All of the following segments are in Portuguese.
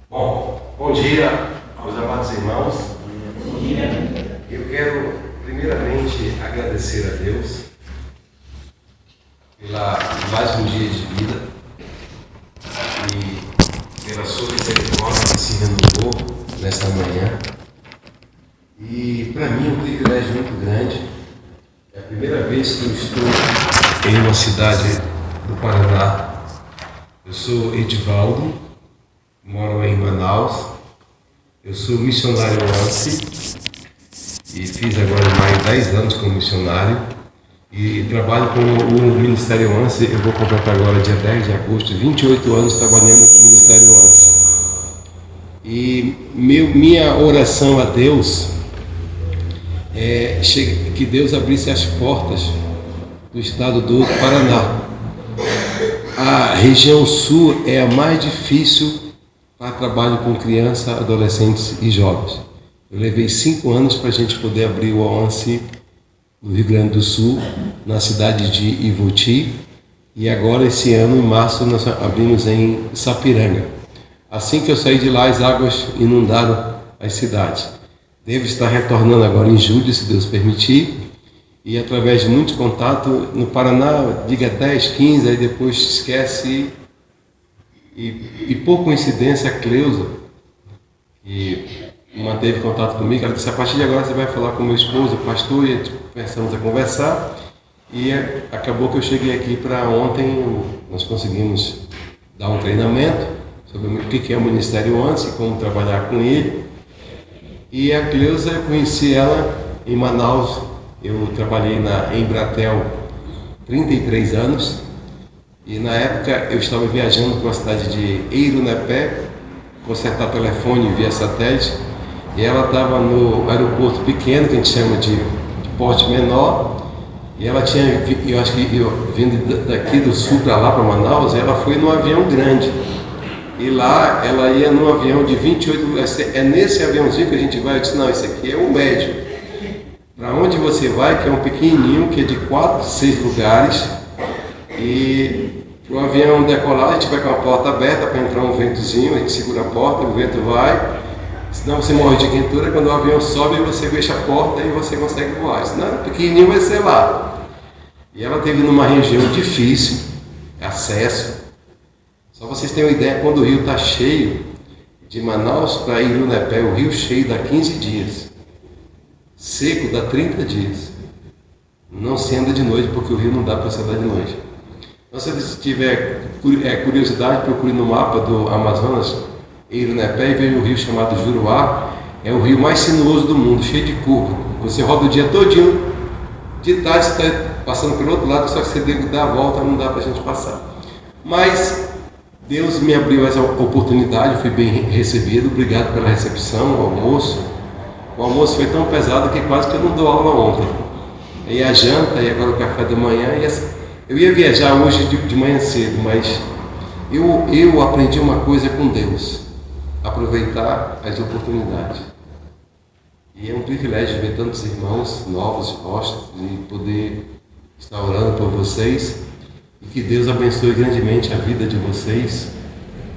Bom dia aos amados irmãos. Bom dia. Eu quero primeiramente agradecer a Deus pela mais um dia de vida e pela sua misericórdia que se renovou nesta manhã. E para mim é um privilégio muito grande. É a primeira vez que eu estou em uma cidade do Paraná. Eu sou Edivaldo, moro em Manaus. Eu sou missionário ANSI e fiz agora em maio 10 anos como missionário e trabalho com o Ministério ANSI. Eu vou completar agora dia 10 de agosto, 28 anos trabalhando com o Ministério ANSI. E minha oração a Deus é que Deus abrisse as portas do estado do Paraná. A região sul é a mais difícil para trabalho com crianças, adolescentes e jovens. Eu levei 5 anos para a gente poder abrir o ANSI no Rio Grande do Sul, na cidade de Ivoti, e agora esse ano, em março, nós abrimos em Sapiranga. Assim que eu saí de lá, as águas inundaram as cidades. Devo estar retornando agora em julho, se Deus permitir, e através de muitos contatos no Paraná, diga 10, 15, aí depois esquece. E por coincidência, a Cleusa, que manteve contato comigo, ela disse: a partir de agora você vai falar com meu esposo, o pastor, e começamos a conversar. E acabou que eu cheguei aqui para ontem, nós conseguimos dar um treinamento sobre o que é o Ministério ANSI, como trabalhar com ele. E a Cleusa, eu conheci ela em Manaus. Eu trabalhei na Embratel 33 anos. E na época eu estava viajando para a cidade de Eirunepé, consertar telefone via satélite, e ela estava no aeroporto pequeno, que a gente chama de porte menor, e ela tinha, eu acho que eu vindo daqui do sul para lá, para Manaus, e ela foi num avião grande. E lá ela ia num avião de 28, é nesse aviãozinho que a gente vai. Eu disse: não, esse aqui é o médio. Para onde você vai, que é um pequenininho, que é de 4, 6 lugares, e para o avião decolar, a gente vai com a porta aberta para entrar um ventozinho, a gente segura a porta, o vento vai, senão você morre de quentura. Quando o avião sobe, você fecha a porta e você consegue voar. Senão, pequenininho vai ser lá. E ela esteve numa região difícil, acesso. Só vocês terem uma ideia, quando o rio está cheio, de Manaus para Eirunepé, o rio cheio dá 15 dias. Seco dá 30 dias. Não se anda de noite, porque o rio não dá para se andar de noite. Então, se você tiver curiosidade, procure no mapa do Amazonas, Eirunepé, e veja o rio chamado Juruá. É o rio mais sinuoso do mundo, cheio de curva. Você roda o dia todinho, de tarde você está passando pelo outro lado, só que você dá a volta, não dá para a gente passar. Mas Deus me abriu essa oportunidade, fui bem recebido, obrigado pela recepção, o almoço. O almoço foi tão pesado que quase que eu não dou aula ontem. Aí a janta, e agora o café da manhã. Eu ia viajar hoje de manhã cedo, mas eu aprendi uma coisa com Deus: aproveitar as oportunidades. E é um privilégio ver tantos irmãos novos, postos, de poder estar orando por vocês. E que Deus abençoe grandemente a vida de vocês.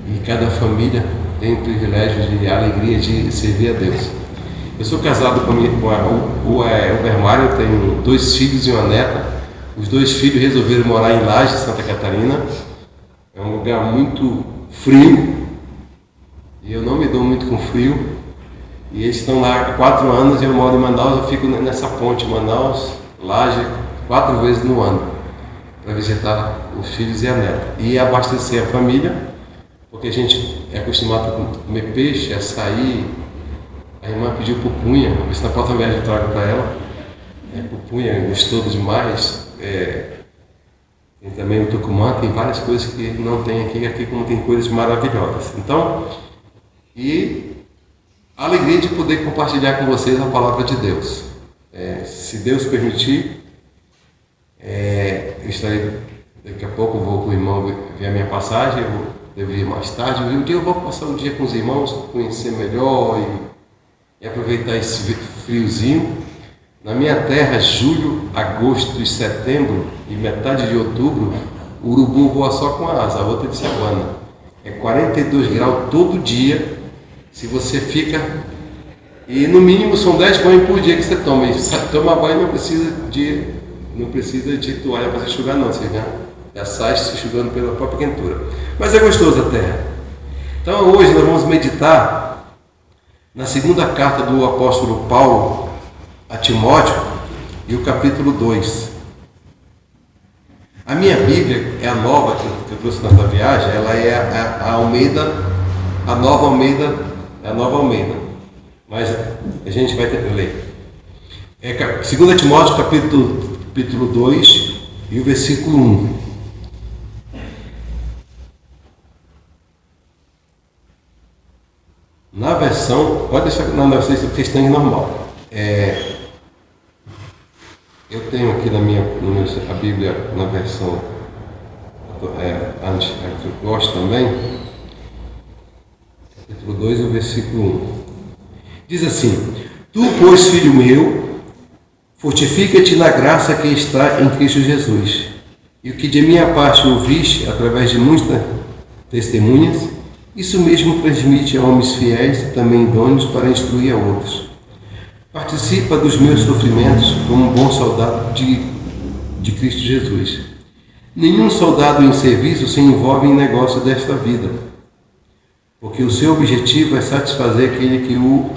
E cada família tem o privilégio e a alegria de servir a Deus. Eu sou casado com o Bermário, tenho 2 filhos e uma neta. Os 2 filhos resolveram morar em Lages, Santa Catarina. É um lugar muito frio, e eu não me dou muito com frio. E eles estão lá há 4 anos, eu moro em Manaus. Eu fico nessa ponte Manaus, Lages, 4 vezes no ano, para visitar os filhos e a neta. E abastecer a família, porque a gente é acostumado a comer peixe, açaí. A irmã pediu pupunha, vou ver se na próxima viagem eu trago para ela. Pupunha, gostou demais. Tem também o tucumã, tem várias coisas que não tem aqui como tem coisas maravilhosas. Então, e a alegria de poder compartilhar com vocês a palavra de Deus. Se Deus permitir, eu estarei, daqui a pouco eu vou com o irmão ver a minha passagem, eu devo ir mais tarde. Um dia eu vou passar um dia com os irmãos, conhecer melhor e aproveitar esse friozinho. Na minha terra, julho, agosto e setembro e metade de outubro, o urubu voa só com a asa, a outra de savana. É 42 graus todo dia Se você fica... E no mínimo são 10 banhos por dia que você toma. E tomar banho não precisa de toalha para se enxugar não. Você já sai se enxugando pela própria quentura. Mas é gostoso a terra. Então hoje nós vamos meditar na segunda carta do apóstolo Paulo a Timóteo e o capítulo 2. A minha Bíblia é a nova que eu trouxe nessa viagem, ela é a Almeida, a nova Almeida. Mas a gente vai tentar ler. 2 Timóteo capítulo 2 e o versículo 1. Na versão, pode deixar na versão questão normal. Eu tenho aqui a Bíblia na versão que eu gosto também, capítulo 2, o versículo 1. Diz assim: Tu, pois, filho meu, fortifica-te na graça que está em Cristo Jesus, e o que de minha parte ouviste através de muitas testemunhas, isso mesmo transmite a homens fiéis e também idôneos para instruir a outros. Participa dos meus sofrimentos como um bom soldado de Cristo Jesus. Nenhum soldado em serviço se envolve em negócio desta vida, porque o seu objetivo é satisfazer aquele que o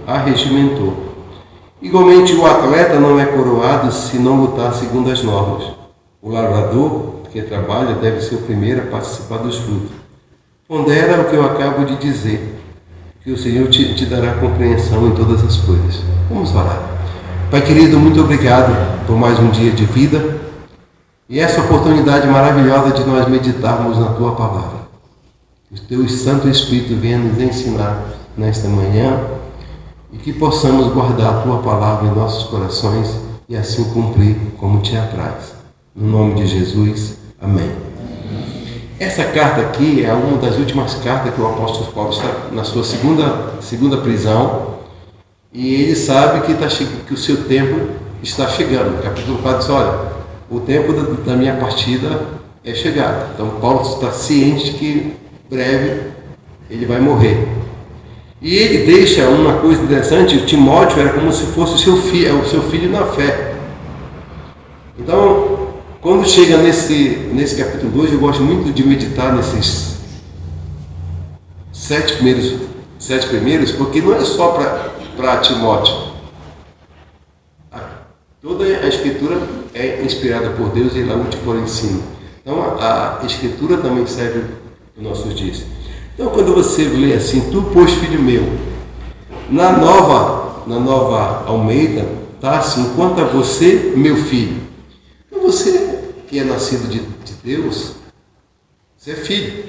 arregimentou. Igualmente, o atleta não é coroado se não lutar segundo as normas. O lavrador que trabalha deve ser o primeiro a participar dos frutos. Pondera o que eu acabo de dizer, que o Senhor te dará compreensão em todas as coisas. Vamos orar. Pai querido, muito obrigado por mais um dia de vida e essa oportunidade maravilhosa de nós meditarmos na Tua Palavra. Que o Teu Santo Espírito venha nos ensinar nesta manhã e que possamos guardar a Tua Palavra em nossos corações e assim cumprir como Te apraz. No nome de Jesus, amém. Essa carta aqui é uma das últimas cartas que o apóstolo Paulo está na sua segunda prisão e ele sabe que o seu tempo está chegando. No capítulo 4 diz: olha, o tempo da minha partida é chegado. Então Paulo está ciente que breve ele vai morrer. E ele deixa uma coisa interessante: o Timóteo era como se fosse o seu filho na fé. Então, quando chega nesse capítulo 2, eu gosto muito de meditar nesses sete primeiros, porque não é só para Timóteo. Toda a Escritura é inspirada por Deus e ela é útil para o ensino. Então, a Escritura também serve para os nossos dias. Então, quando você lê assim: Tu, pois, filho meu, na nova Almeida, está assim: quanto a você, meu filho. Então, você que é nascido de Deus, você é filho.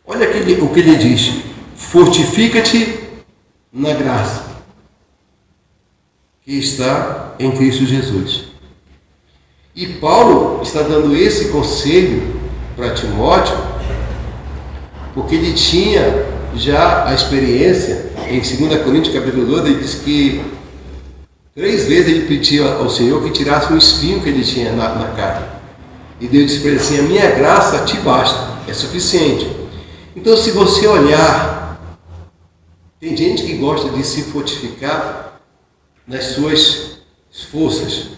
Olha o que ele diz: fortifica-te na graça que está em Cristo Jesus. E Paulo está dando esse conselho para Timóteo porque ele tinha já a experiência. Em 2 Coríntios capítulo 2 ele diz que 3 vezes ele pediu ao Senhor que tirasse um espinho que ele tinha na carne. E Deus disse para ele assim: a minha graça te basta, é suficiente. Então, se você olhar, tem gente que gosta de se fortificar nas suas forças.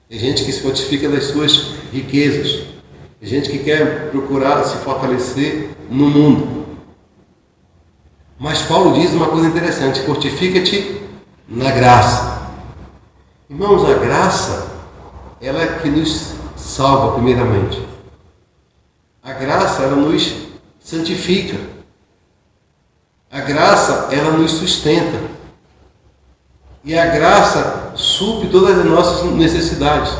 Tem gente que se fortifica nas suas riquezas. Tem gente que quer procurar se fortalecer no mundo. Mas Paulo diz uma coisa interessante: fortifica-te na graça. Irmãos, a graça, ela é que nos salva primeiramente. A graça, ela nos santifica. A graça, ela nos sustenta. E a graça supre todas as nossas necessidades.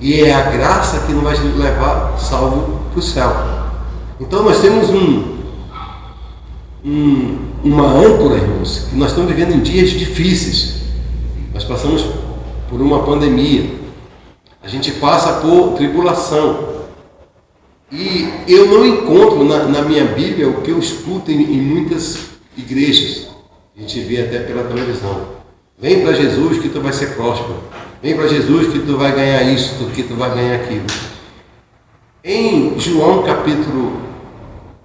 E é a graça que nos vai levar salvo para o céu. Então nós temos uma âncora, irmãos, que nós estamos vivendo em dias difíceis. Nós passamos por uma pandemia. A gente passa por tribulação. E eu não encontro na minha Bíblia o que eu escuto em muitas igrejas. A gente vê até pela televisão: vem para Jesus que tu vai ser próspero. Vem para Jesus que tu vai ganhar isso, que tu vai ganhar aquilo. Em João capítulo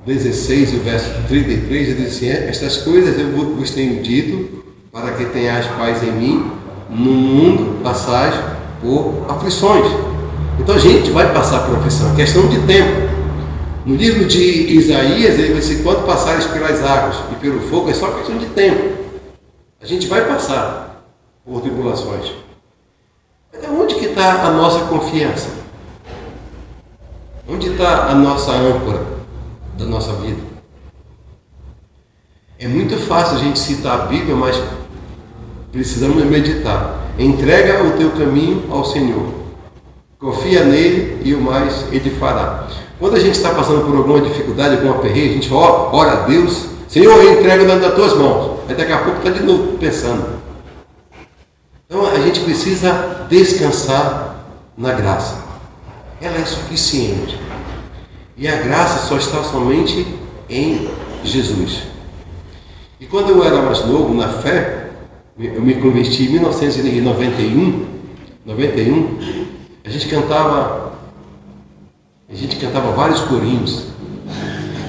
16, o verso 33, ele diz assim: estas coisas eu vos tenho dito, para que tenhais paz em mim. No mundo passais por aflições. Então a gente vai passar por aflição, é questão de tempo. No livro de Isaías, ele vai dizer: quando passares pelas águas e pelo fogo, é só questão de tempo. A gente vai passar por tribulações. Mas onde que está a nossa confiança? Onde está a nossa âncora da nossa vida? É muito fácil a gente citar a Bíblia, mas precisamos meditar. Entrega o teu caminho ao Senhor. Confia nele e o mais ele fará. Quando a gente está passando por alguma dificuldade, alguma aperreio, a gente ora a Deus: Senhor, eu entrego nas tuas mãos. Aí daqui a pouco está de novo pensando. Então a gente precisa descansar na graça. Ela é suficiente. E a graça só está somente em Jesus. E quando eu era mais novo na fé, eu me converti em 1991, a gente cantava vários corinhos.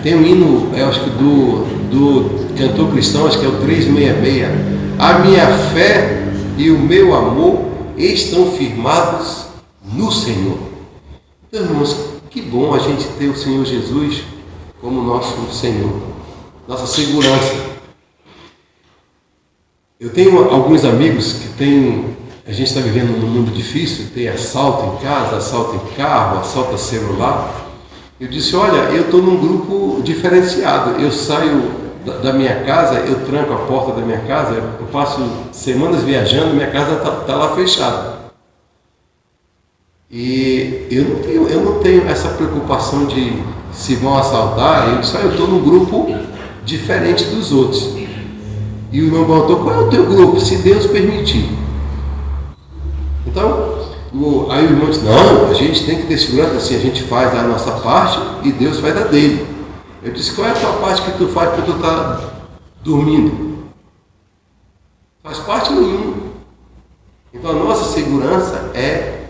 Tem um hino, eu acho que do cantor cristão, acho que é o 366. A minha fé e o meu amor estão firmados no Senhor. Então, irmãos, que bom a gente ter o Senhor Jesus como nosso Senhor, nossa segurança. Eu tenho alguns amigos a gente está vivendo num mundo difícil, tem assalto em casa, assalto em carro, assalto a celular. Eu disse: olha, eu estou num grupo diferenciado. Eu saio da minha casa, eu tranco a porta da minha casa, eu passo semanas viajando, minha casa está lá fechada. E eu não tenho essa preocupação de se vão assaltar. Eu disse: eu estou num grupo diferente dos outros. E o irmão perguntou: qual é o teu grupo? Se Deus permitir. Então, aí o irmão disse: não, a gente tem que ter segurança assim, a gente faz a nossa parte e Deus faz a dele. Eu disse: qual é a tua parte que tu faz quando tu está dormindo? Faz parte nenhuma. Então a nossa segurança é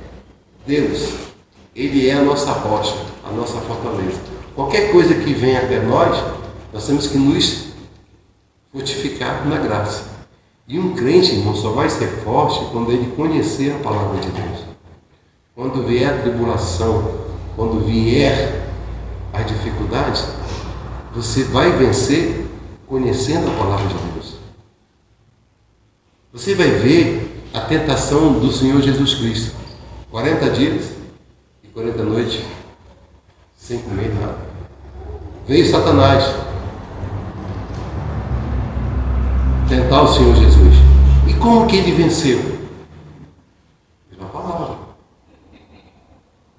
Deus. Ele é a nossa rocha, a nossa fortaleza. Qualquer coisa que venha até nós temos que nos fortificar na graça. E um crente, irmão, só vai ser forte quando ele conhecer a palavra de Deus. Quando vier a tribulação, quando vier as dificuldades, você vai vencer conhecendo a palavra de Deus. Você vai ver a tentação do Senhor Jesus Cristo. 40 dias e 40 noites sem comer nada. Veio Satanás tentar o Senhor Jesus. E como que ele venceu? Pela palavra.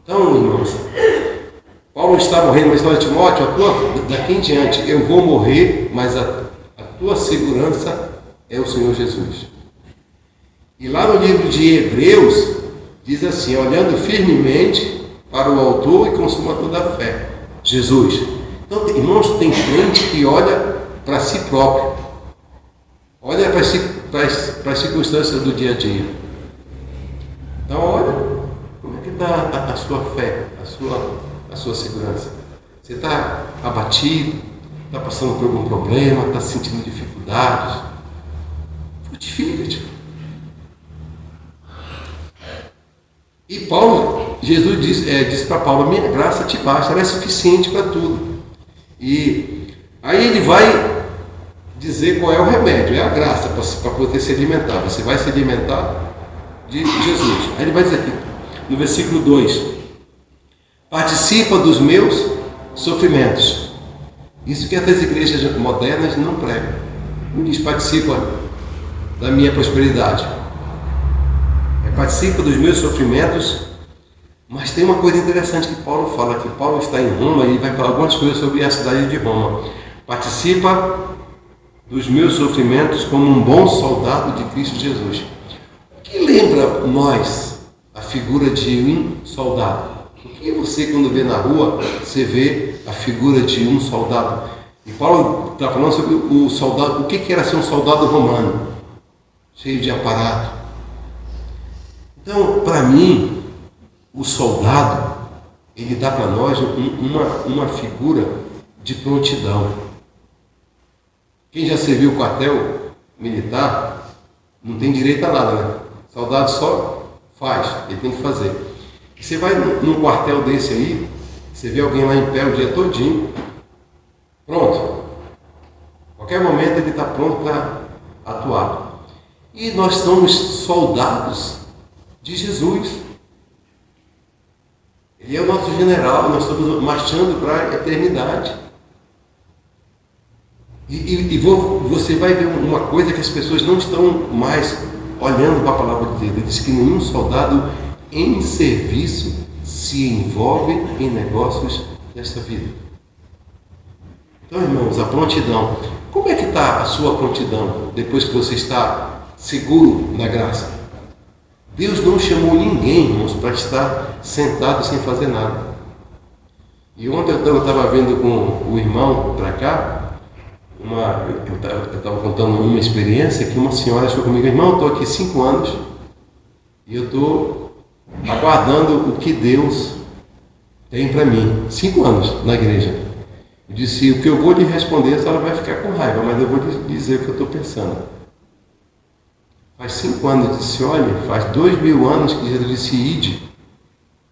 Então, irmãos, Paulo está morrendo, mas fala: Timóteo, daqui em diante eu vou morrer, mas a tua segurança é o Senhor Jesus. E lá no livro de Hebreus diz assim: olhando firmemente para o autor e consumador da fé, Jesus. Então, irmãos, tem crente que olha para si próprio. Olha para as circunstâncias do dia a dia. Então, olha como é que está a sua fé, a sua segurança. Você está abatido, está passando por algum problema, está sentindo dificuldades. Fortifica-te. E Jesus disse para Paulo: a minha graça te basta, ela é suficiente para tudo. E aí ele vai dizer qual é o remédio, é a graça para poder se alimentar. Você vai se alimentar de Jesus. Aí ele vai dizer aqui, no versículo 2: participa dos meus sofrimentos. Isso que até as igrejas modernas não pregam. Não diz participa da minha prosperidade. Participa dos meus sofrimentos. Mas tem uma coisa interessante que Paulo fala, que Paulo está em Roma e vai falar algumas coisas sobre a cidade de Roma. Participa dos meus sofrimentos como um bom soldado de Cristo Jesus. O que lembra nós a figura de um soldado? O que você, quando vê na rua, você vê a figura de um soldado? E Paulo está falando sobre o soldado, o que era ser um soldado romano, cheio de aparato. Então, para mim, o soldado, ele dá para nós uma figura de prontidão. Quem já serviu o quartel militar não tem direito a nada, né? O soldado só faz, ele tem que fazer. Você vai num quartel desse aí, você vê alguém lá em pé o dia todinho, pronto. Qualquer momento ele está pronto para atuar. E nós somos soldados de Jesus. Ele é o nosso general, nós estamos marchando para a eternidade. E você vai ver uma coisa que as pessoas não estão mais olhando para a palavra de Deus. Ele diz que nenhum soldado em serviço se envolve em negócios desta vida. Então, irmãos, a prontidão. Como é que está a sua prontidão depois que você está seguro na graça? Deus não chamou ninguém, irmãos, para estar sentado sem fazer nada. E ontem eu estava vendo com o irmão para cá, eu estava contando uma experiência que uma senhora chegou comigo: irmão, eu estou aqui 5 anos e eu estou aguardando o que Deus tem para mim. 5 anos na igreja. Eu disse: o que eu vou lhe responder, a senhora vai ficar com raiva, mas eu vou lhe dizer o que eu estou pensando. Faz 5 anos, eu disse: olha, faz 2000 anos que Jesus disse: ide.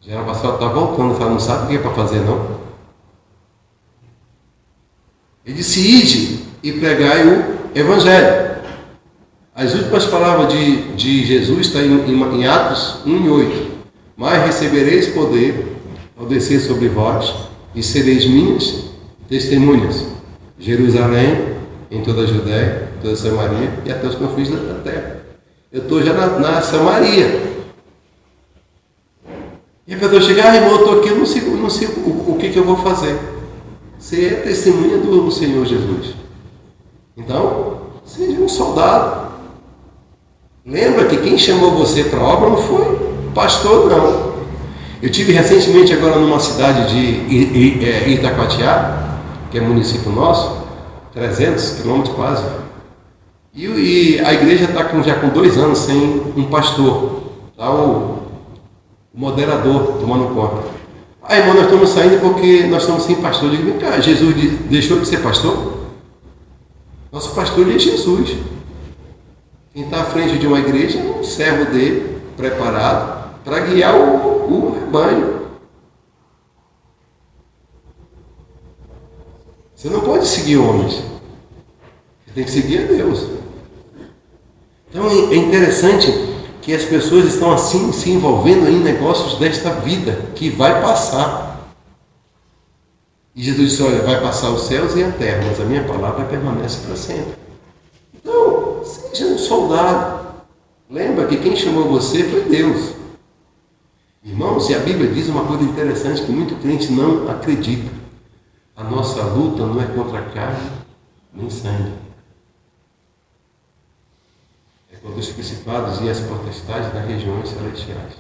Já era passado, está voltando, ela não sabe o que é para fazer, não. Ele disse: ide e pregai o Evangelho. As últimas palavras de Jesus estão em Atos 1:8. Mas recebereis poder ao descer sobre vós, e sereis minhas testemunhas. Jerusalém, em toda a Judéia, toda a Samaria e até os confins da terra. Eu estou já na Samaria. E a pessoa chega: irmão, eu estou aqui, eu não sei o que eu vou fazer. Você é testemunha do Senhor Jesus. Então, seja um soldado. Lembra que quem chamou você para a obra não foi pastor, não. Eu tive recentemente agora numa cidade de Itacoatiá, que é município nosso, 300 quilômetros quase. E a igreja está já com 2 anos sem um pastor. Está o moderador tomando conta. Irmão, nós estamos saindo porque nós estamos sem pastor. Eu digo: vem cá, Jesus deixou de ser pastor? Nosso pastor é Jesus. Quem está à frente de uma igreja é um servo dele, preparado para guiar o rebanho. Você não pode seguir homens. Você tem que seguir a Deus. Então é interessante que as pessoas estão assim se envolvendo em negócios desta vida que vai passar. E Jesus disse: olha, vai passar os céus e a terra, mas a minha palavra permanece para sempre. Então, seja um soldado. Lembra que quem chamou você foi Deus. Irmãos, e a Bíblia diz uma coisa interessante que muito crente não acredita: a nossa luta não é contra a carne nem sangue, contra os principados e as potestades das regiões celestiais.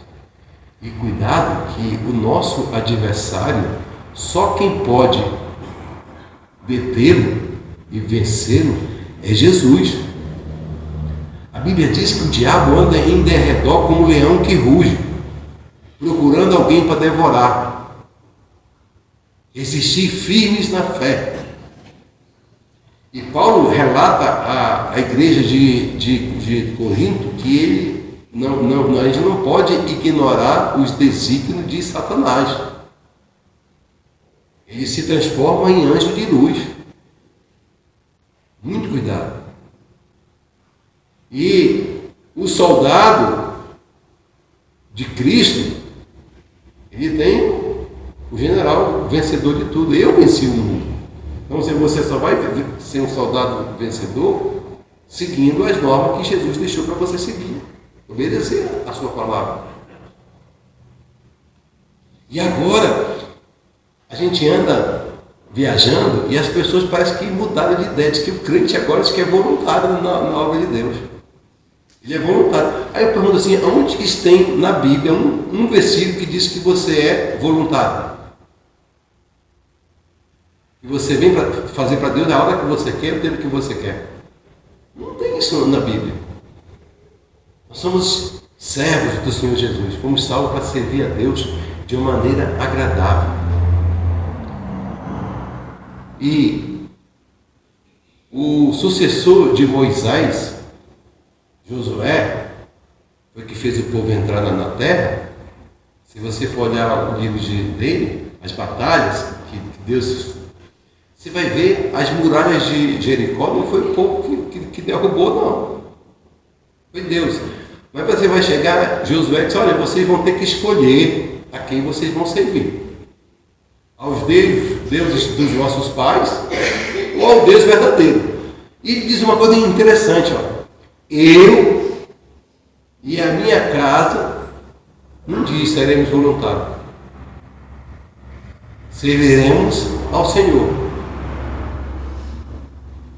E cuidado que o nosso adversário, só quem pode detê-lo e vencê-lo é Jesus. A Bíblia diz que o diabo anda em derredor como um leão que ruge, procurando alguém para devorar. Resistir firmes na fé. E Paulo relata à igreja de Corinto que a gente não pode ignorar os desígnios de Satanás. Ele se transforma em anjo de luz. Muito cuidado. E o soldado de Cristo, ele tem o general vencedor de tudo. Eu venci o mundo. Então você só vai ser um soldado vencedor seguindo as normas que Jesus deixou para você seguir. Obedecer a sua palavra. E agora, a gente anda viajando e as pessoas parecem que mudaram de ideia. Diz que o crente agora diz que é voluntário na obra de Deus. Ele é voluntário. Aí eu pergunto assim: onde que tem na Bíblia um versículo que diz que você é voluntário? E você vem para fazer para Deus a hora que você quer, o tempo que você quer. Não tem isso na Bíblia. Nós somos servos do Senhor Jesus. Fomos salvos para servir a Deus de uma maneira agradável. E o sucessor de Moisés, Josué, foi que fez o povo entrar na terra. Se você for olhar o livro dele, as batalhas que Deus... Você vai ver as muralhas de Jericó, não foi o povo que derrubou, não. Foi Deus. Mas você vai chegar, Josué disse, olha, vocês vão ter que escolher a quem vocês vão servir. Aos deuses dos vossos pais ou ao Deus verdadeiro. E ele diz uma coisa interessante, ó. Eu e a minha casa, um dia seremos voluntários. Serviremos ao Senhor.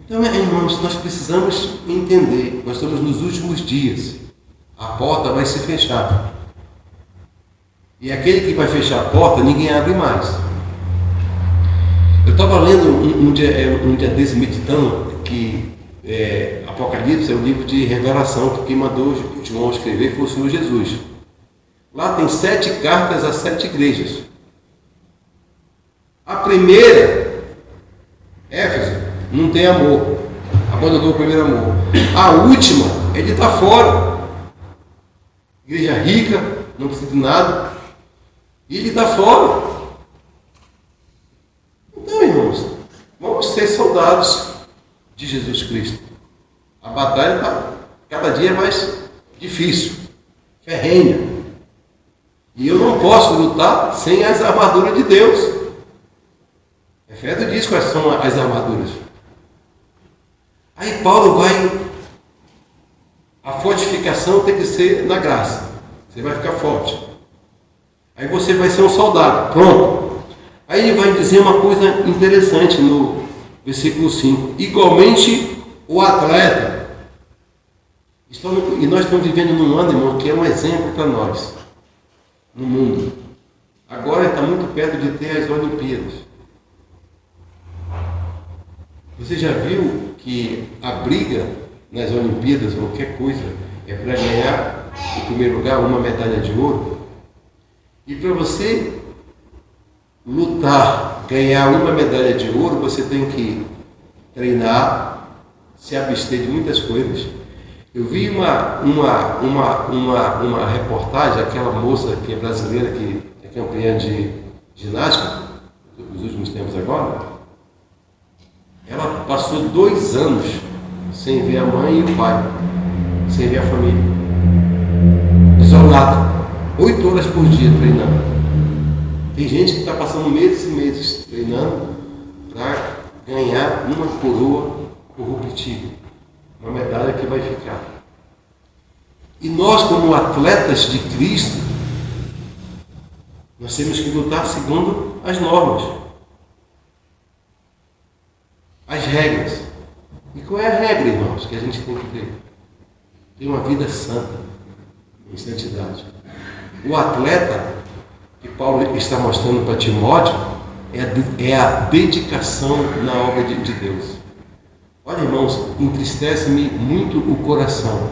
Então, irmãos, nós precisamos entender, nós estamos nos últimos dias, a porta vai se fechar, e aquele que vai fechar a porta, ninguém abre mais. Eu estava lendo um dia desse, meditando, que Apocalipse é o livro de revelação, que quem mandou João escrever foi o Senhor Jesus. Lá tem 7 cartas a 7 igrejas. A primeira, Éfeso, não tem amor, abandonou o primeiro amor. A última é de estar fora, igreja rica, não precisa de nada, e ele está fora. Então, irmãos, vamos ser soldados de Jesus Cristo. A batalha está cada dia mais difícil, ferrenha, e eu não posso lutar sem as armaduras de Deus. Efésios diz quais são as armaduras. Aí Paulo a fortificação tem que ser na graça. Você vai ficar forte. Aí você vai ser um soldado. Pronto. Aí ele vai dizer uma coisa interessante no versículo 5. Igualmente o atleta. E nós estamos vivendo num ano, irmão, que é um exemplo para nós. No mundo. Agora está muito perto de ter as Olimpíadas. Você já viu que a briga nas Olimpíadas, qualquer coisa, é para ganhar, em primeiro lugar, uma medalha de ouro? E para você lutar, ganhar uma medalha de ouro, você tem que treinar, se abster de muitas coisas. Eu vi uma reportagem, aquela moça que é brasileira, que é campeã de ginástica, nos últimos tempos agora. Ela passou 2 anos sem ver a mãe e o pai, sem ver a família, isolada, 8 horas por dia treinando. Tem gente que está passando meses e meses treinando para ganhar uma coroa corruptível, uma medalha que vai ficar. E nós, como atletas de Cristo, nós temos que lutar segundo as normas, as regras. E qual é a regra, irmãos, que a gente tem que ter? Ter uma vida santa, em santidade. O atleta que Paulo está mostrando para Timóteo é a dedicação na obra de Deus. Olha, irmãos, entristece-me muito o coração.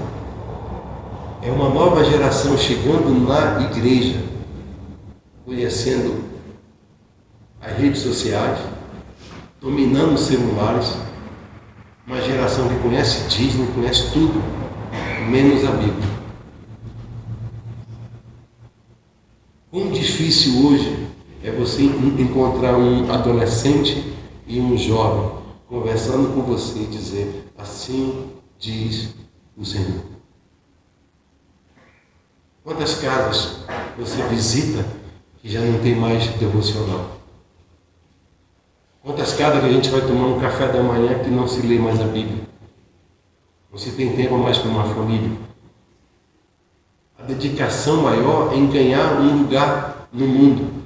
É uma nova geração chegando na igreja, conhecendo as redes sociais, dominando os celulares, uma geração que conhece Disney, conhece tudo, menos a Bíblia. Quão difícil hoje é você encontrar um adolescente e um jovem conversando com você e dizer, assim diz o Senhor. Quantas casas você visita que já não tem mais devocional? Quantas casas que a gente vai tomar um café da manhã que não se lê mais a Bíblia? Não se tem tempo mais para uma família? A dedicação maior é em ganhar um lugar no mundo.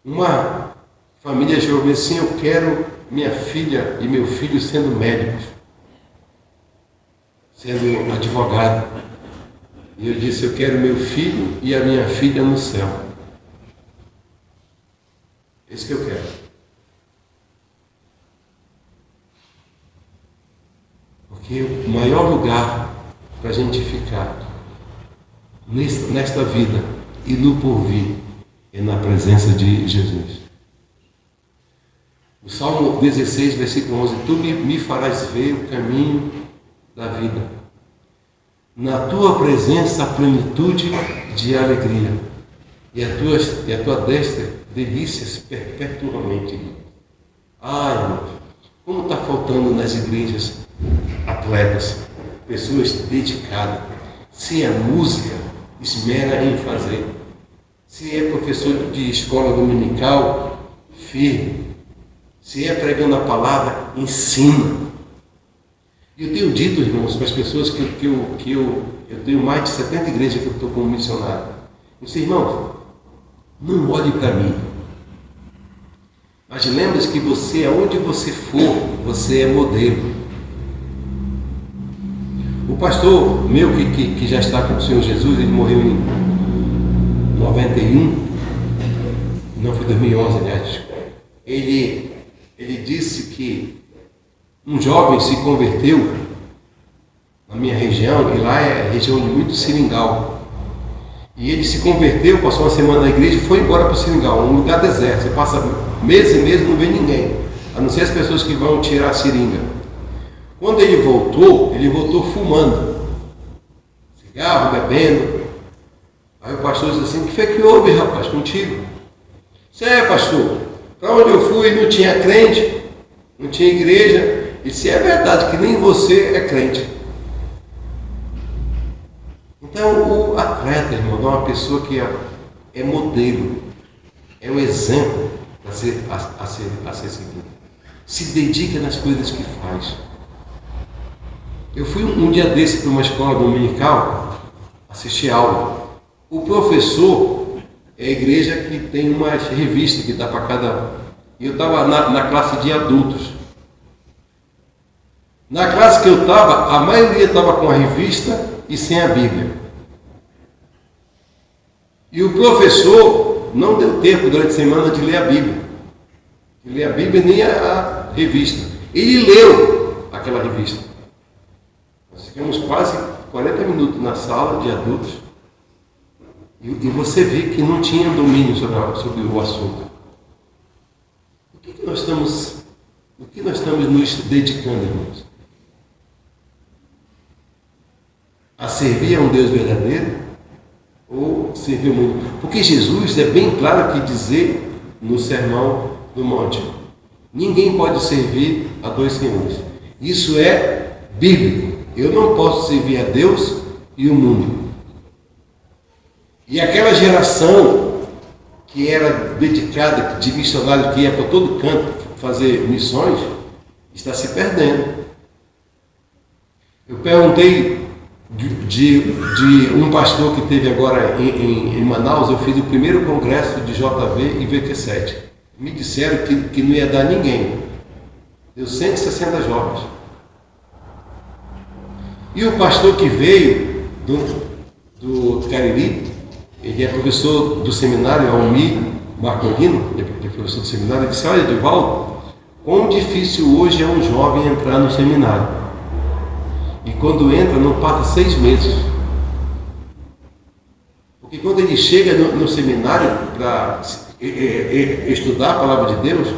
Uma família jovem assim, eu quero minha filha e meu filho sendo médicos, sendo advogado. E eu disse, eu quero meu filho e a minha filha no céu. Isso que eu quero. Porque o maior lugar para a gente ficar nesta vida e no porvir é na presença de Jesus. O Salmo 16, versículo 11: Tu me farás ver o caminho da vida. Na tua presença, a plenitude de alegria. E a tua destra, delícias perpetuamente. Ai, irmão, como está faltando nas igrejas atletas, pessoas dedicadas. Se é música, esmera em fazer. Se é professor de escola dominical, firme. Se é pregando a palavra, ensina. E eu tenho dito, irmãos, para as pessoas que eu tenho mais de 70 igrejas que eu estou como missionário. Eu disse, irmãos, não olhe para mim. Mas lembre-se que você, aonde você for, você é modelo. O pastor meu que já está com o Senhor Jesus, ele morreu em 91, não foi 2011, aliás. Ele disse que um jovem se converteu na minha região, e lá é região de muito seringal. E ele se converteu, passou uma semana na igreja e foi embora para o seringal, um lugar deserto. Você passa meses e meses e não vê ninguém, a não ser as pessoas que vão tirar a seringa. Quando ele voltou fumando, cigarro, bebendo. Aí o pastor disse assim: o que foi que houve, rapaz, contigo? Disse: pastor, para onde eu fui não tinha crente, não tinha igreja. E se é verdade que nem você é crente. Então o atleta, irmão, é uma pessoa que é modelo, é um exemplo a ser seguido. Se dedica nas coisas que faz. Eu fui um dia desse para uma escola dominical assistir aula. O professor é a igreja que tem uma revista que dá para cada. E eu estava na classe de adultos. Na classe que eu estava, a maioria estava com a revista e sem a Bíblia. E o professor não deu tempo durante a semana de ler a Bíblia. De ler a Bíblia nem a revista. Ele leu aquela revista. Nós ficamos quase 40 minutos na sala de adultos. E você vê que não tinha domínio sobre o assunto. O que nós estamos nos dedicando, irmãos? A servir a um Deus verdadeiro ou servir o mundo? Porque Jesus é bem claro que dizer no Sermão do Monte: ninguém pode servir a dois senhores. Isso é bíblico. Eu não posso servir a Deus e o mundo. E aquela geração que era dedicada, de missionário que ia para todo canto fazer missões, está se perdendo. Eu perguntei de um pastor que teve agora em Manaus. Eu fiz o primeiro congresso de JV e VQ7. Me disseram que não ia dar ninguém. Deu 160 jovens. E o pastor que veio do Cariri, ele é professor do seminário, Almir Marcolino, ele é professor do seminário. Ele disse: olha, Edivaldo, quão difícil hoje é um jovem entrar no seminário. E quando entra, não passa 6 meses. Porque quando ele chega no seminário para estudar a palavra de Deus,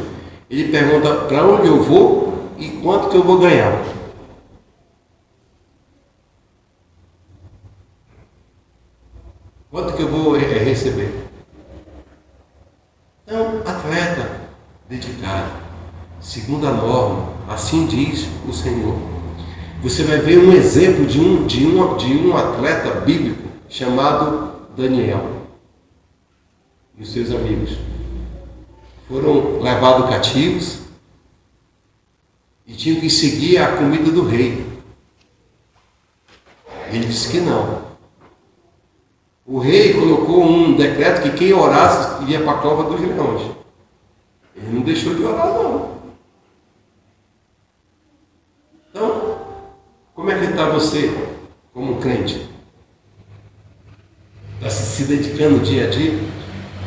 ele pergunta para onde eu vou e quanto que eu vou ganhar. Quanto que eu vou receber? Então, atleta dedicado, segundo a norma, assim diz o Senhor. Você vai ver um exemplo de um atleta bíblico chamado Daniel e os seus amigos. Foram levados cativos e tinham que seguir a comida do rei. Ele disse que não. O rei colocou um decreto que quem orasse ia para a cova dos leões. Ele não deixou de orar, não. Então, como é que está você como crente? Está se dedicando dia a dia?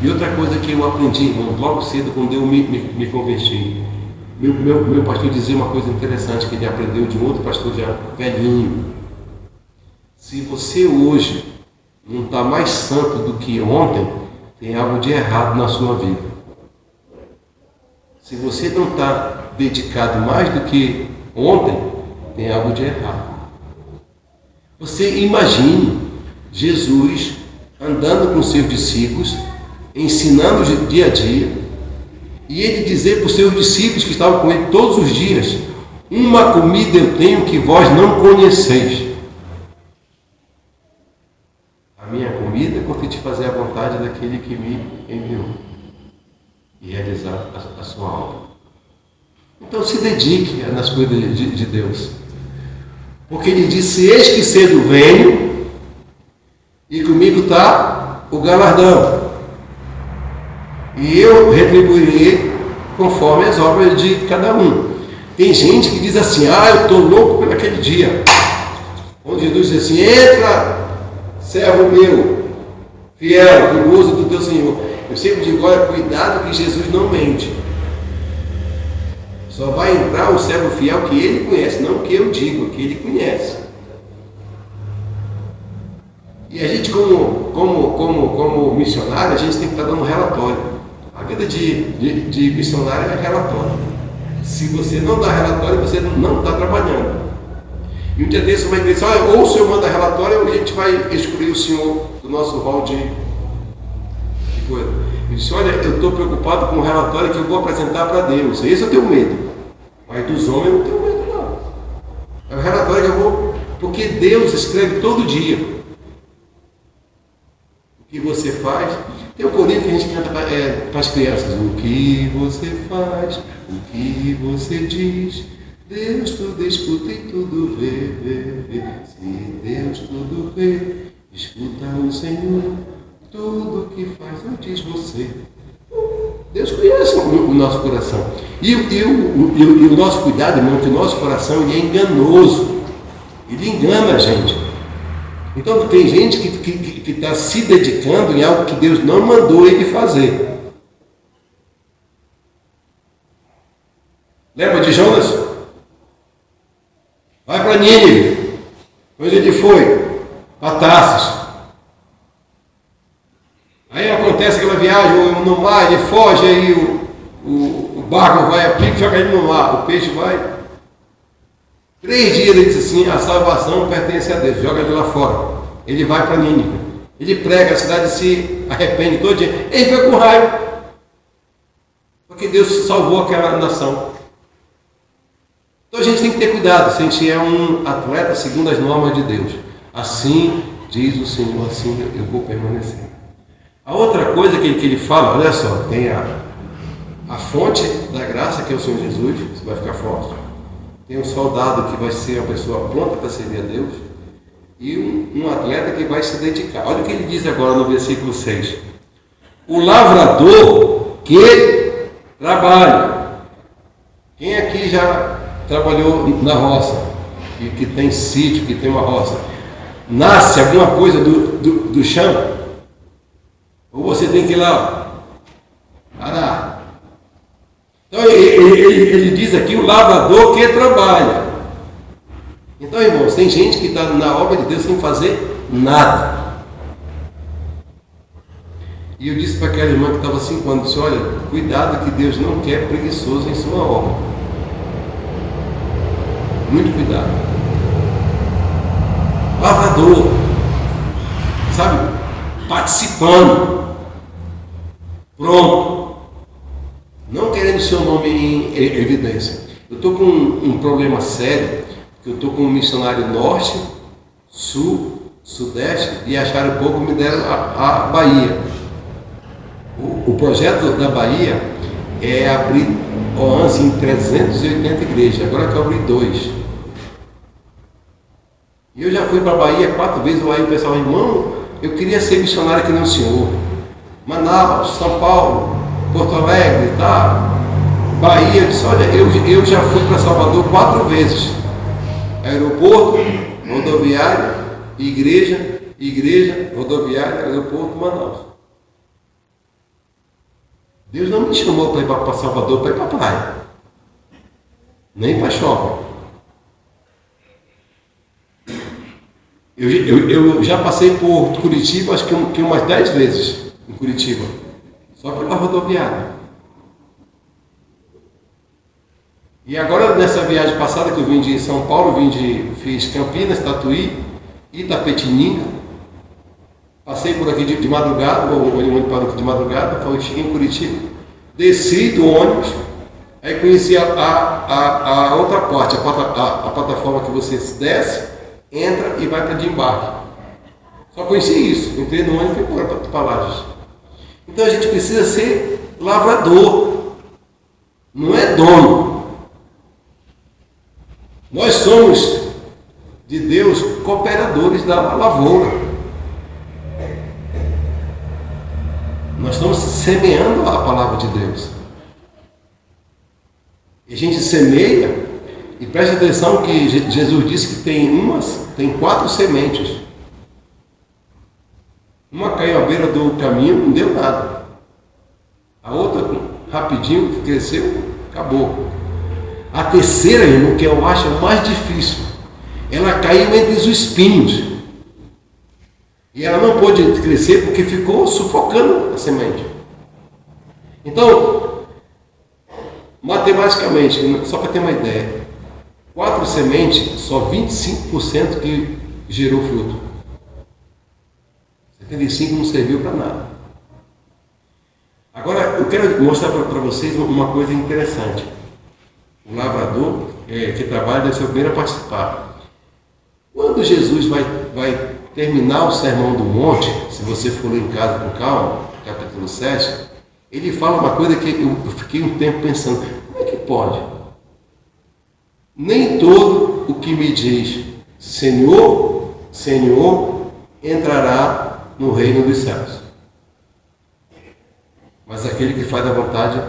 E outra coisa que eu aprendi, irmão, logo cedo, quando eu me converti. Meu pastor dizia uma coisa interessante que ele aprendeu de um outro pastor já velhinho. Se você hoje não está mais santo do que ontem, tem algo de errado na sua vida. Se você não está dedicado mais do que ontem, tem algo de errado. Você imagine Jesus andando com seus discípulos, ensinando dia a dia, e ele dizer para os seus discípulos que estavam com ele todos os dias: uma comida eu tenho que vós não conheceis. A minha comida é porque te fazer a vontade daquele que me enviou e realizar a sua obra. Então se dedique nas coisas de Deus, porque ele disse: eis que cedo venho e comigo está o galardão, e eu retribuirei conforme as obras de cada um. Tem gente que diz assim: eu estou louco por aquele dia, onde Jesus diz assim: entra, servo meu, fiel, que gozo do teu Senhor. Eu sempre digo: olha, cuidado que Jesus não mente. Só vai entrar o servo fiel que ele conhece, não que eu digo, que ele conhece. E a gente, como missionário, a gente tem que estar dando relatório. A vida de missionário é relatório. Se você não dá relatório, você não está trabalhando. E um dia desse uma igreja disse: ou o senhor manda relatório, ou a gente vai excluir o senhor do nosso rol de coisa. Ele disse: olha, eu estou preocupado com o relatório que eu vou apresentar para Deus. Esse eu tenho medo. Mas dos homens eu não tenho medo, não. É o relatório que eu vou... Porque Deus escreve todo dia o que você faz. Tem um corinho que a gente canta para as crianças: o que você faz, o que você diz, Deus tudo escuta e tudo vê. Se Deus tudo vê, escuta o Senhor, tudo que faz não diz você. Deus conhece o nosso coração. E o nosso cuidado, irmão, que o nosso coração ele é enganoso. Ele engana a gente. Então tem gente que está se dedicando em algo que Deus não mandou ele fazer. Lembra de Jonas? Vai para Nínive. Onde ele foi? Para Tarsis. Aí acontece aquela viagem no mar, ele foge, aí o barco vai a pique e joga ele no mar, o peixe vai. 3 dias ele diz assim: a salvação pertence a Deus, joga ele lá fora. Ele vai para Nínive, ele prega, a cidade se arrepende todo dia. Ele foi com raiva, porque Deus salvou aquela nação. Então a gente tem que ter cuidado, se a gente é um atleta segundo as normas de Deus. Assim diz o Senhor, assim eu vou permanecer. A outra coisa que ele fala, olha só, tem a fonte da graça, que é o Senhor Jesus, você vai ficar forte. Tem um soldado que vai ser uma pessoa pronta para servir a Deus, e um atleta que vai se dedicar. Olha o que ele diz agora no versículo 6. O lavrador que trabalha. Quem aqui já trabalhou na roça, que tem sítio, que tem uma roça? Nasce alguma coisa do chão? Ou você tem que ir lá arar? Então ele diz aqui: o lavrador que trabalha. Então, irmãos, tem gente que está na obra de Deus sem fazer nada. E eu disse para aquela irmã que estava 5 anos, disse: olha, cuidado que Deus não quer preguiçoso em sua obra. Muito cuidado. Lavrador, sabe? Participando. Pronto. Não querendo seu nome em evidência. Eu estou com um problema sério, que eu estou com um missionário norte, sul, sudeste, e acharam pouco, me deram a Bahia. O projeto da Bahia é abrir OANS em 380 igrejas. Agora eu quero abrir 2. E eu já fui para a Bahia 4 vezes. Aí o pessoal: irmão, eu queria ser missionário que nem o senhor. Manaus, São Paulo, Porto Alegre, tá? Bahia. Eu disse: olha, eu já fui para Salvador 4 vezes. Aeroporto, rodoviária, igreja, rodoviária, aeroporto, Manaus. Deus não me chamou para ir para Salvador, para ir para a praia. Nem para shopping. Eu já passei por Curitiba, acho que umas 10 vezes. Curitiba, só pela rodoviária. E agora, nessa viagem passada que eu vim de São Paulo, fiz Campinas, Tatuí, Itapetininga, passei por aqui de madrugada, o ônibus parou aqui de madrugada, cheguei em Curitiba, desci do ônibus, aí conheci a outra parte, a plataforma que você desce, entra e vai para de embarque. Só conheci isso, entrei no ônibus e fui embora para Lages. Então a gente precisa ser lavrador, não é dono. Nós somos de Deus cooperadores da lavoura. Nós estamos semeando a palavra de Deus. E a gente semeia, e preste atenção que Jesus disse que tem 4 sementes. Uma caiu à beira do caminho, não deu nada. A outra, rapidinho, cresceu, acabou. A terceira, irmão, que eu acho mais difícil, ela caiu entre os espinhos. E ela não pôde crescer porque ficou sufocando a semente. Então, matematicamente, só para ter uma ideia, 4 sementes, só 25% que gerou fruto. 75% não serviu para nada. Agora, eu quero mostrar para vocês uma coisa interessante. O lavrador que trabalha deve ser o primeiro a participar. Quando Jesus vai terminar o Sermão do Monte, se você for ler em casa com calma, capítulo 7, ele fala uma coisa que eu fiquei um tempo pensando, como é que pode? Nem todo o que me diz Senhor, Senhor, entrará no reino dos céus, mas aquele que faz a vontade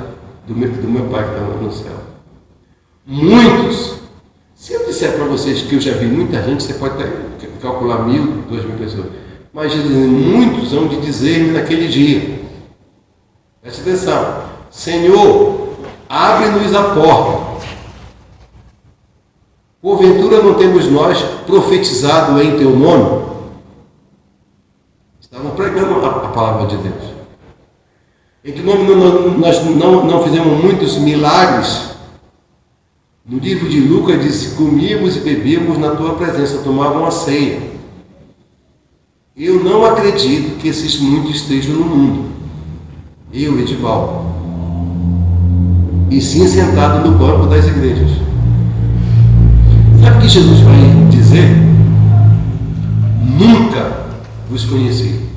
do meu Pai que está no céu. Muitos, se eu disser para vocês que eu já vi muita gente, você pode até calcular 1.000, 2.000 pessoas, mas muitos hão de dizer-me naquele dia, preste atenção, Senhor, abre-nos a porta. Porventura não temos nós profetizado em teu nome? Estavam pregando a palavra de Deus. Em que nome nós não fizemos muitos milagres? No livro de Lucas diz: comíamos e bebíamos na tua presença, tomavam a ceia. Eu não acredito que esses muitos estejam no mundo. Eu, Edivaldo. E sim sentado no banco das igrejas. Sabe o que Jesus vai dizer? Nunca vos conheci.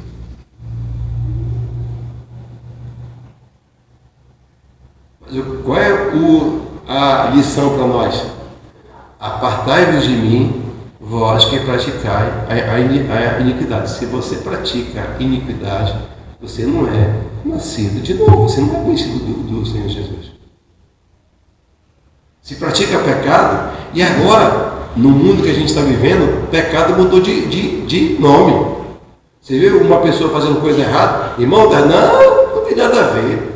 Mas qual é a lição para nós? Apartai-vos de mim, vós que praticai a iniquidade. Se você pratica a iniquidade, você não é nascido de novo, você não é conhecido do Senhor Jesus. Se pratica pecado, e agora, no mundo que a gente está vivendo, pecado mudou de nome. Você vê uma pessoa fazendo coisa errada, irmão, não tem nada a ver.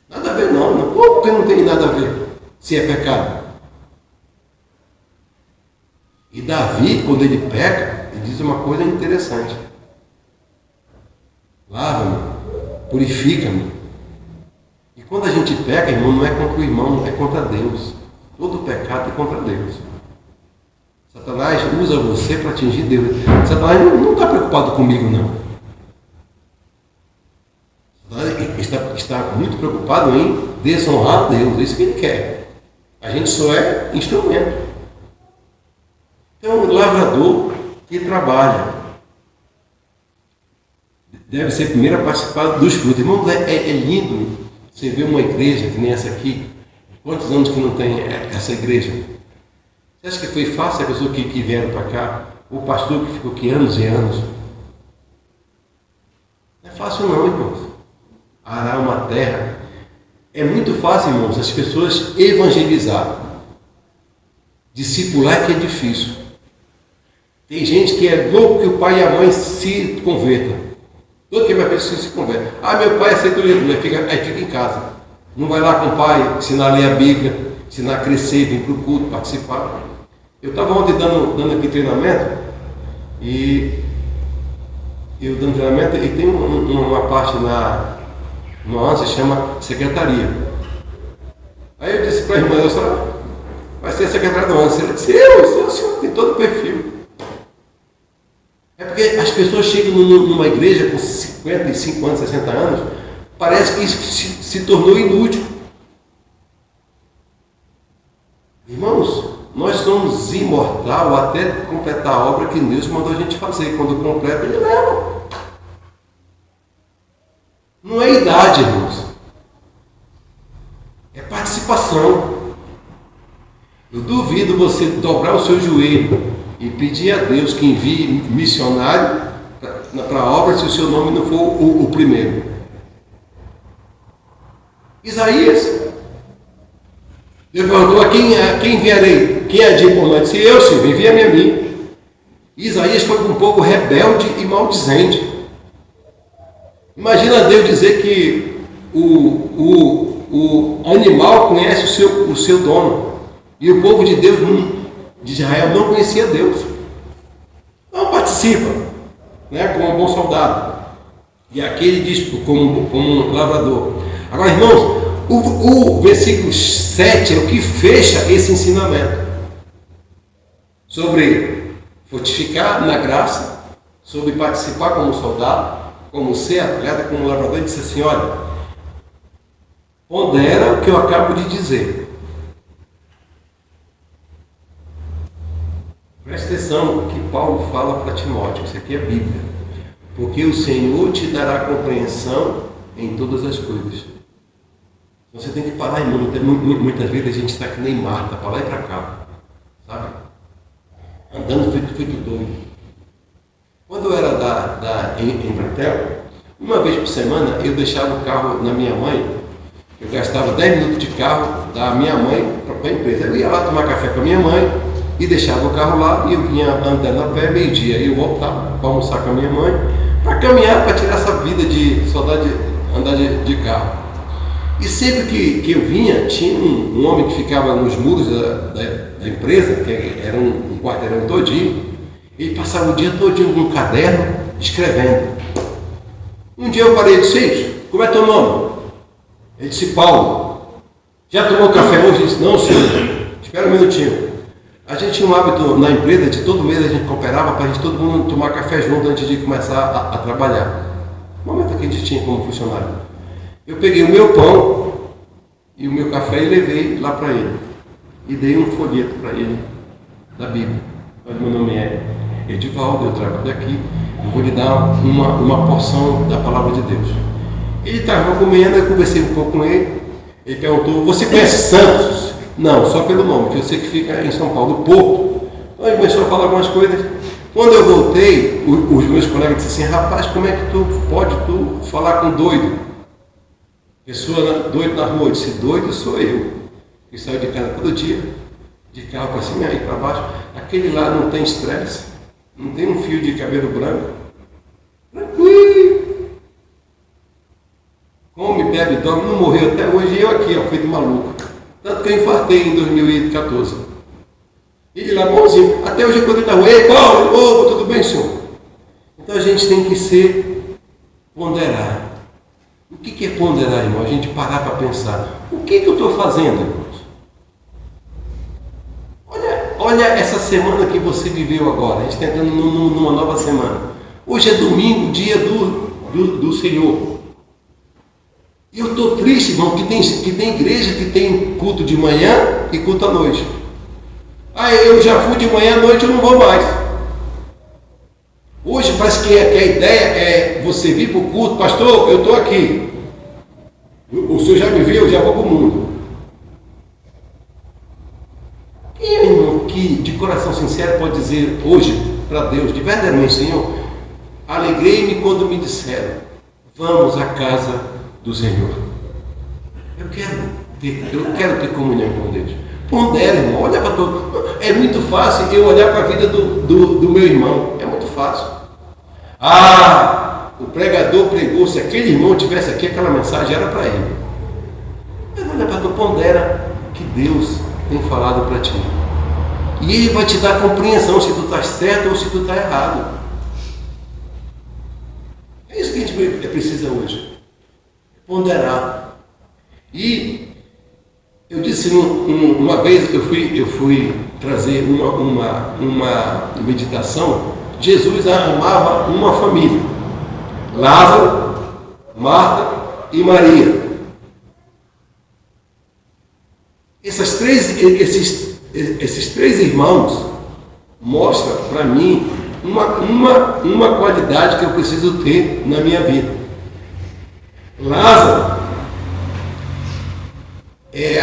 Nada a ver não. Como que não tem nada a ver se é pecado? E Davi, quando ele peca, ele diz uma coisa interessante: lava-me, purifica-me. E quando a gente peca, irmão, não é contra o irmão, é contra Deus. Todo pecado é contra Deus. Satanás usa você para atingir Deus. Satanás não está preocupado comigo, não. Satanás está muito preocupado em desonrar Deus. É isso que ele quer. A gente só é instrumento. Então, o lavrador que trabalha deve ser primeiro a participar dos frutos. Irmão, é lindo você ver uma igreja que nem essa aqui. Quantos anos que não tem essa igreja? Você acha que foi fácil a pessoa que vieram para cá? O pastor que ficou aqui anos e anos? Não é fácil não, irmãos. Arar uma terra. É muito fácil, irmãos, as pessoas evangelizar. Discipular que é difícil. Tem gente que é louco que o pai e a mãe se convertam. Todo que minha pessoa se converte. Meu pai aceita o livro, aí fica em casa. Não vai lá com o pai, ensinar a ler a Bíblia, ensinar a crescer, vir para o culto, participar. Eu estava ontem dando aqui treinamento e eu dando treinamento, e tem uma parte no ANSA que chama secretaria. Aí eu disse para a irmã, eu só vai ser a secretária do ANSA. Ela disse, o senhor tem todo o perfil. É porque as pessoas chegam numa igreja com 55 anos, 60 anos, parece que isso se tornou inútil. Irmãos, nós somos imortal até completar a obra que Deus mandou a gente fazer. Quando completa, Ele leva. Não é idade, irmãos. É participação. Eu duvido você dobrar o seu joelho e pedir a Deus que envie missionário para a obra se o seu nome não for o primeiro. Isaías, Deus perguntou a quem enviarei? Quem é de por nós? Disse, eu, Senhor, envia-me a mim. Isaías foi um pouco rebelde e maldizente. Imagina Deus dizer que o animal conhece o seu dono. E o povo de Deus, de Israel, não conhecia Deus. Não participa, né, como um bom soldado. E aqui ele diz como um lavrador. Agora, irmãos, o versículo 7 é o que fecha esse ensinamento. Sobre fortificar na graça, sobre participar como soldado, como ser atleta, como lavrador. Ele disse assim, olha, pondera o que eu acabo de dizer. Presta atenção no que Paulo fala para Timóteo, isso aqui é Bíblia. Porque o Senhor te dará compreensão em todas as coisas. Você tem que parar, irmão. Muitas vezes a gente está que nem Marta, para lá e para cá, sabe? Andando feito doido. Quando eu era em Embratel, uma vez por semana eu deixava o carro na minha mãe. Eu gastava 10 minutos de carro da minha mãe para a empresa. Eu ia lá tomar café com a minha mãe e deixava o carro lá e eu vinha andando a pé meio-dia. E eu voltava para almoçar com a minha mãe, para caminhar, para tirar essa vida de saudade de andar de carro. E sempre que eu vinha, tinha um homem que ficava nos muros da empresa, que era um quarteirão todinho. Ele passava o dia todinho com um caderno, escrevendo. Um dia eu parei e disse, como é teu nome? Ele disse, Paulo. Já tomou café hoje? Ele disse, não, senhor. Espera um minutinho. A gente tinha um hábito na empresa, de todo mês a gente cooperava para a gente todo mundo tomar café junto antes de começar a trabalhar. No momento que a gente tinha como funcionário. Eu peguei o meu pão e o meu café e levei lá para ele. E dei um folheto para ele da Bíblia. Olha, meu nome é Edivaldo, eu trabalho aqui. Eu vou lhe dar uma porção da palavra de Deus. Ele estava comendo, eu conversei um pouco com ele. Ele perguntou, você conhece Santos? Não, só pelo nome, que eu sei que fica em São Paulo, Porto. Então ele começou a falar algumas coisas. Quando eu voltei, os meus colegas disseram assim, rapaz, como é que tu pode falar com doido? Pessoa doido na rua. Eu disse, doido sou eu, que saio de casa todo dia, de carro para cima e para baixo. Aquele lá não tem estresse, não tem um fio de cabelo branco. Tranquilo. Come, bebe, dorme, não morreu até hoje. E eu aqui, ó, feito maluco. Tanto que eu infartei em 2014. E ele lá, bonzinho. Até hoje, quando ele está, ei, Paulo, tudo bem, senhor? Então a gente tem que ponderar. O que é ponderar, irmão? A gente parar para pensar. O que eu estou fazendo, irmãos? Olha essa semana que você viveu agora. A gente está entrando numa nova semana. Hoje é domingo, dia do Senhor. E eu estou triste, irmão, que tem igreja que tem culto de manhã e culto à noite. Eu já fui de manhã, à noite eu não vou mais. Hoje parece que a ideia é você vir para o culto, pastor, eu estou aqui. O senhor já me viu, eu já vou para o mundo. Quem é, irmão, que de coração sincero pode dizer hoje para Deus, de verdade, Senhor, alegrei-me quando me disseram, vamos à casa do Senhor. Eu quero ter comunhão com Deus. Pondera, irmão, olha para todo. É muito fácil eu olhar para a vida do meu irmão. É muito fácil. O pregador pregou, se aquele irmão tivesse aqui, aquela mensagem era para ele. Mas olha para tu, pondera que Deus tem falado para ti. E Ele vai te dar compreensão se tu está certo ou se tu está errado. ponderar. E eu disse uma vez, eu fui trazer uma meditação. Jesus amava uma família: Lázaro, Marta e Maria. Esses três irmãos mostram para mim uma qualidade que eu preciso ter na minha vida. Lázaro é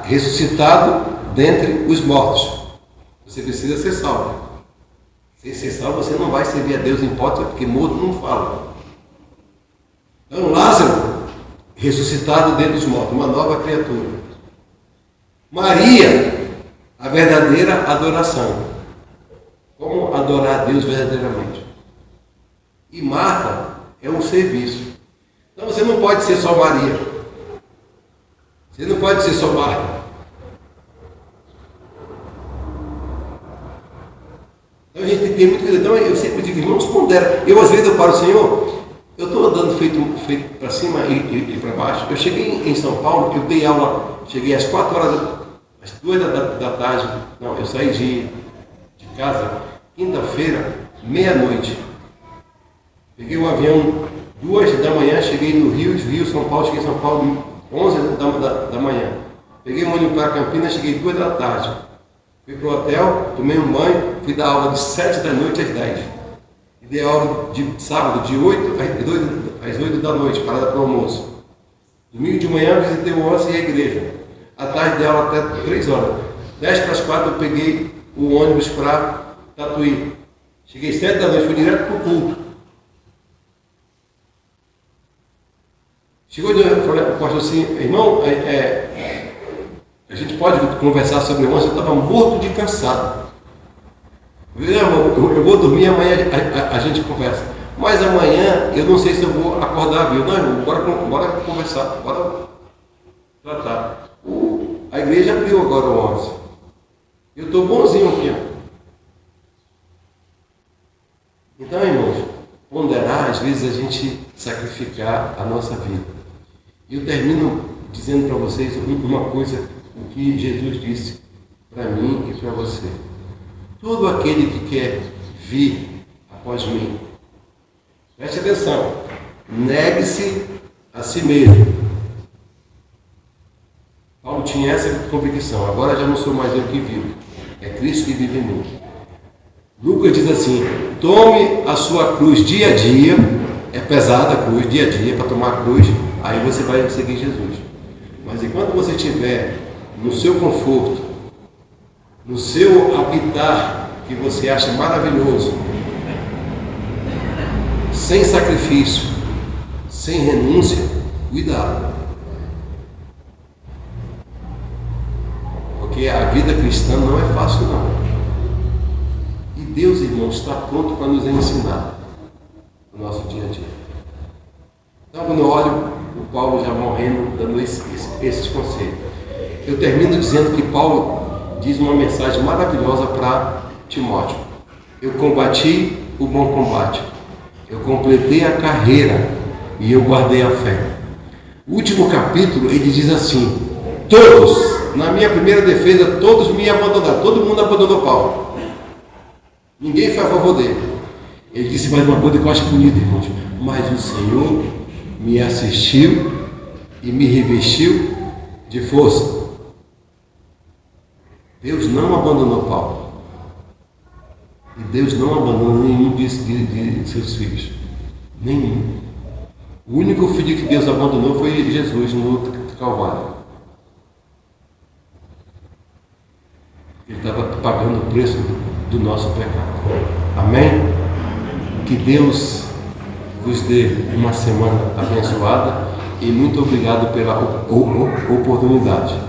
ressuscitado dentre os mortos. Você precisa ser salvo. Sem ser salvo, você não vai servir a Deus em hipótese, porque morto não fala. Então, Lázaro, ressuscitado dentre os mortos, uma nova criatura. Maria, a verdadeira adoração. Como adorar a Deus verdadeiramente. E Marta é um serviço. Então você não pode ser só Maria. Você não pode ser só Marta. Então a gente tem muito. Então eu sempre digo, irmãos, pondera. Eu às vezes eu paro, Senhor, eu estou andando feito para cima e para baixo. Eu cheguei em São Paulo, eu dei aula, cheguei às 4 horas, às 2 da tarde. Não, eu saí de casa, quinta-feira, meia-noite. Peguei um avião 2 da manhã, cheguei no Rio, São Paulo, cheguei em São Paulo 11 da manhã. Peguei um ônibus para Campinas, cheguei 2 da tarde. Fui para o hotel, tomei um banho, fui dar aula de 7 da noite às 10. E dei aula de sábado, de 8 às 8 da noite, parada para o almoço. Domingo de manhã, visitei o ONCE e a igreja. À tarde, dei aula até 3 horas. 10 para as 4, eu peguei o ônibus para Tatuí. Cheguei 7 da noite, fui direto para o culto. Chegou de novo, falei, pastor assim, irmão, a gente pode conversar sobre o ONCE? Eu estava morto de cansado. Eu vou dormir, amanhã a gente conversa. Mas amanhã eu não sei se eu vou acordar, viu? Não, irmão, bora conversar, bora tratar. A igreja abriu agora o ONCE. Eu estou bonzinho aqui. Então, irmãos, ponderar, às vezes a gente sacrificar a nossa vida. E eu termino dizendo para vocês uma coisa, o que Jesus disse para mim e para você. Todo aquele que quer vir após mim, preste atenção, negue-se a si mesmo. Paulo tinha essa convicção: agora já não sou mais eu que vivo, é Cristo que vive em mim. Lucas diz assim: tome a sua cruz dia a dia. É pesada a cruz, dia a dia, para tomar a cruz, aí você vai seguir Jesus. Mas enquanto você estiver no seu conforto, no seu habitar que você acha maravilhoso, sem sacrifício, sem renúncia, cuidado. Porque a vida cristã não é fácil, não. E Deus, irmãos, está pronto para nos ensinar no nosso dia a dia. Então, quando eu olho o Paulo já morrendo, dando esses conselhos, eu termino dizendo que Paulo diz uma mensagem maravilhosa para Timóteo: eu combati o bom combate, eu completei a carreira e eu guardei a fé. O último capítulo ele diz assim: todos, na minha primeira defesa, todos me abandonaram, todo mundo abandonou Paulo, ninguém foi a favor dele. Ele disse mais uma coisa que eu acho bonita, irmãos: mas o Senhor me assistiu e me revestiu de força. Deus não abandonou Paulo. E Deus não abandona nenhum de seus filhos. Nenhum. O único filho que Deus abandonou foi Jesus no Calvário. Ele estava pagando o preço do nosso pecado. Amém? Que Deus vos dê uma semana abençoada e muito obrigado pela oportunidade.